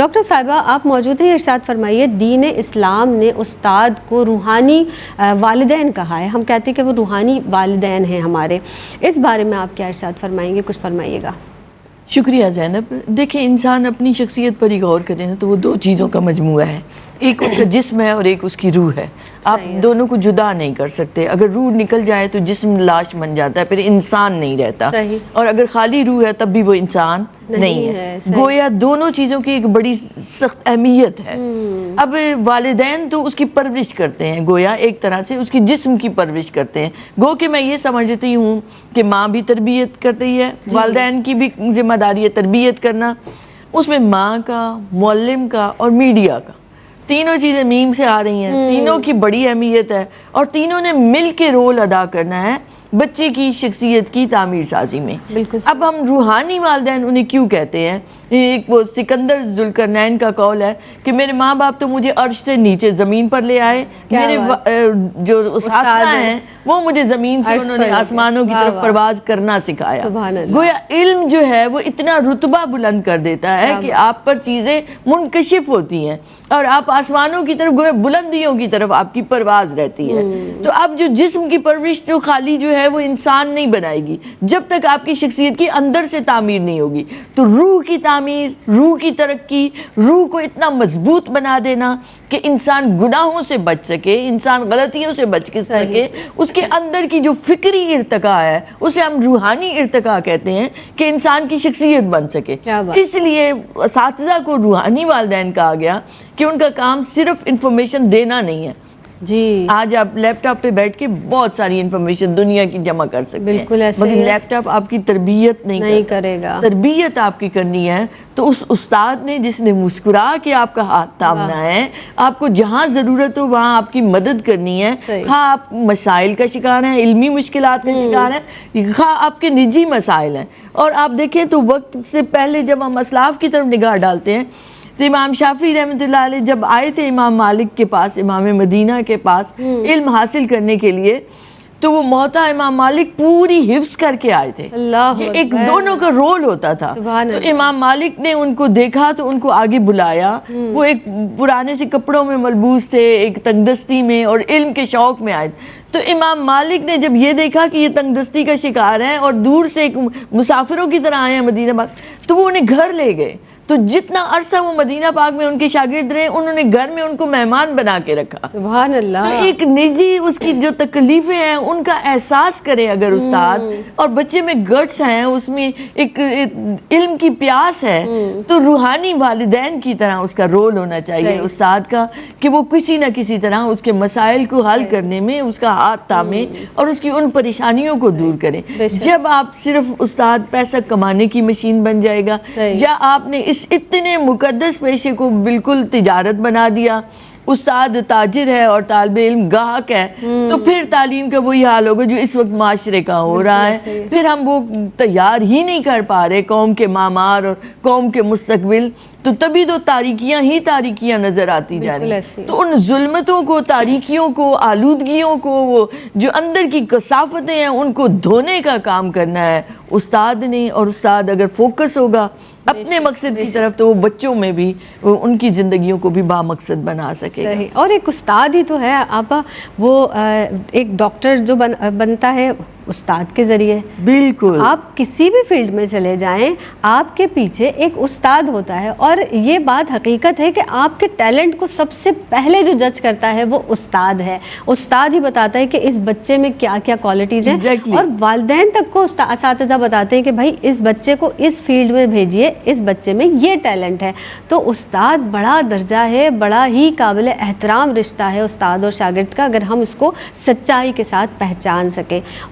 Doctor صاحبہ آپ موجود ہیں، ارشاد فرمائیے، دین اسلام نے استاد کو روحانی والدین کہا ہے، ہم کہتے ہیں کہ وہ روحانی والدین ہیں ہمارے، اس بارے میں آپ کیا ارشاد فرمائیں گے؟ کچھ فرمائیے گا۔ شکریہ زینب۔ دیکھیں انسان اپنی شخصیت پر ہی غور کریں تو وہ دو چیزوں کا مجموعہ ہے، ایک اس کا جسم ہے اور ایک اس کی روح ہے۔ آپ دونوں کو جدا نہیں کر سکتے، اگر روح نکل جائے تو جسم لاش بن جاتا ہے، پھر انسان نہیں رہتا، اور اگر خالی روح ہے تب بھی وہ انسان نہیں ہے۔ گویا دونوں چیزوں کی ایک بڑی سخت اہمیت ہے۔ اب والدین تو اس کی پرورش کرتے ہیں، گویا ایک طرح سے اس کی جسم کی پرورش کرتے ہیں، گو کہ میں یہ سمجھتی ہوں کہ ماں بھی تربیت کرتی ہے، والدین کی بھی ذمہ داری ہے تربیت کرنا، اس میں ماں کا، معلم کا اور میڈیا کا، تینوں چیزیں میم سے آ رہی ہیں، تینوں کی بڑی اہمیت ہے، اور تینوں نے مل کے رول ادا کرنا ہے بچے کی شخصیت کی تعمیر سازی میں۔ اب ہم روحانی والدین انہیں کیوں کہتے ہیں؟ ایک وہ سکندر ذوالقرنین کا قول ہے کہ میرے ماں باپ تو مجھے عرش سے نیچے زمین پر لے آئے، میرے جو اساتذہ ہیں وہ مجھے زمین سے انہوں نے آسمانوں کی طرف پرواز کرنا سکھایا۔ گویا علم جو ہے وہ اتنا رتبہ بلند کر دیتا ہے کہ آپ پر چیزیں منکشف ہوتی ہیں اور آپ آسمانوں کی طرف، گویا بلندیوں کی طرف آپ کی پرواز رہتی ہے۔ تو اب جو جسم کی پرورش جو خالی جو ہے وہ انسان نہیں بنائے گی جب تک آپ کی شخصیت کی اندر سے تعمیر نہیں ہوگی، تو روح کی تعمیر، روح کی ترقی، روح کو اتنا مضبوط بنا دینا کہ انسان گناہوں سے بچ سکے، انسان غلطیوں سے بچ سکے، اس کے اندر کی جو فکری ارتقاء ہے اسے ہم روحانی ارتقاء کہتے ہیں، کہ انسان کی شخصیت بن سکے۔ اس لیے اساتذہ کو روحانی والدین کہا گیا کہ ان کا کام صرف انفارمیشن دینا نہیں ہے۔ آج آپ لیپ ٹاپ پہ بیٹھ کے بہت ساری انفارمیشن دنیا کی جمع کر سکتے ہیں، مگر لیپ ٹاپ آپ کی تربیت نہیں کرے گا۔ تربیت آپ کی کرنی ہے تو اس استاد نے جس نے مسکرا کے آپ کا ہاتھ تھامنا ہے، آپ کو جہاں ضرورت ہو وہاں آپ کی مدد کرنی ہے، خواہ آپ مسائل کا شکار ہیں، علمی مشکلات کا شکار ہیں، خواہ آپ کے نجی مسائل ہیں۔ اور آپ دیکھیں تو وقت سے پہلے جب ہم اسلاف کی طرف نگاہ ڈالتے ہیں تو امام شافعی رحمۃ اللہ علیہ جب آئے تھے امام مالک کے پاس، امام مدینہ کے پاس علم حاصل کرنے کے لیے، تو وہ موطا امام مالک پوری حفظ کر کے آئے تھے۔ یہ ایک دونوں کا رول ہوتا تھا۔ تو امام مالک نے ان کو دیکھا تو ان کو آگے بلایا، وہ ایک پرانے سے کپڑوں میں ملبوس تھے، ایک تنگ دستی میں، اور علم کے شوق میں آئے۔ تو امام مالک نے جب یہ دیکھا کہ یہ تنگ دستی کا شکار ہیں اور دور سے ایک مسافروں کی طرح آئے ہیں مدینہ پاک، تو وہ انہیں گھر لے گئے۔ تو جتنا عرصہ وہ مدینہ پاک میں ان کے شاگرد رہے، انہوں نے گھر میں ان کو مہمان بنا کے رکھا۔ سبحان اللہ۔ تو ایک نجی اس کی جو تکلیفیں ہیں ان کا احساس کرے اگر استاد، اور بچے میں گٹس ہیں، اس میں ایک علم کی پیاس ہے، تو روحانی والدین کی طرح اس کا رول ہونا چاہیے استاد کا، کہ وہ کسی نہ کسی طرح اس کے مسائل کو حل کرنے میں اس کا ہاتھ تھامے اور اس کی ان پریشانیوں کو دور کریں۔ جب آپ صرف استاد پیسہ کمانے کی مشین بن جائے گا، یا آپ نے اس اتنے مقدس پیشے کو بالکل تجارت بنا دیا، استاد تاجر ہے اور طالب علم گاہک ہے، تو پھر تعلیم کا وہی حال ہوگا جو اس وقت معاشرے کا ہو رہا ہے۔ پھر ہم وہ تیار ہی نہیں کر پا رہے قوم کے معمار اور قوم کے مستقبل، تو تبھی تو تاریکیاں ہی تاریکیاں نظر آتی جا رہی ہیں۔ تو ان ظلمتوں کو، تاریکیوں کو، آلودگیوں کو، وہ جو اندر کی کثافتیں ہیں ان کو دھونے کا کام کرنا ہے استاد نے، اور استاد اگر فوکس ہوگا اپنے مقصد کی طرف تو وہ بچوں میں بھی ان کی زندگیوں کو بھی بامقصد بنا سکے گا۔ اور ایک استاد ہی تو ہے آپا، وہ ایک ڈاکٹر جو بنتا ہے استاد کے ذریعے۔ بالکل، آپ کسی بھی فیلڈ میں چلے جائیں، آپ کے پیچھے ایک استاد ہوتا ہے، اور یہ بات حقیقت ہے کہ آپ کے ٹیلنٹ کو سب سے پہلے جو جج کرتا ہے وہ استاد ہے۔ استاد ہی بتاتا ہے کہ اس بچے میں کیا کیا کوالٹیز ہیں، اور والدین تک کو اساتذہ بتاتے ہیں کہ بھائی اس بچے کو اس فیلڈ میں بھیجیے، اس بچے میں یہ ٹیلنٹ ہے۔ تو استاد بڑا درجہ ہے، بڑا ہی قابل احترام رشتہ ہے استاد اور شاگرد کا، اگر ہم اس کو سچائی کے ساتھ پہچان سکیں۔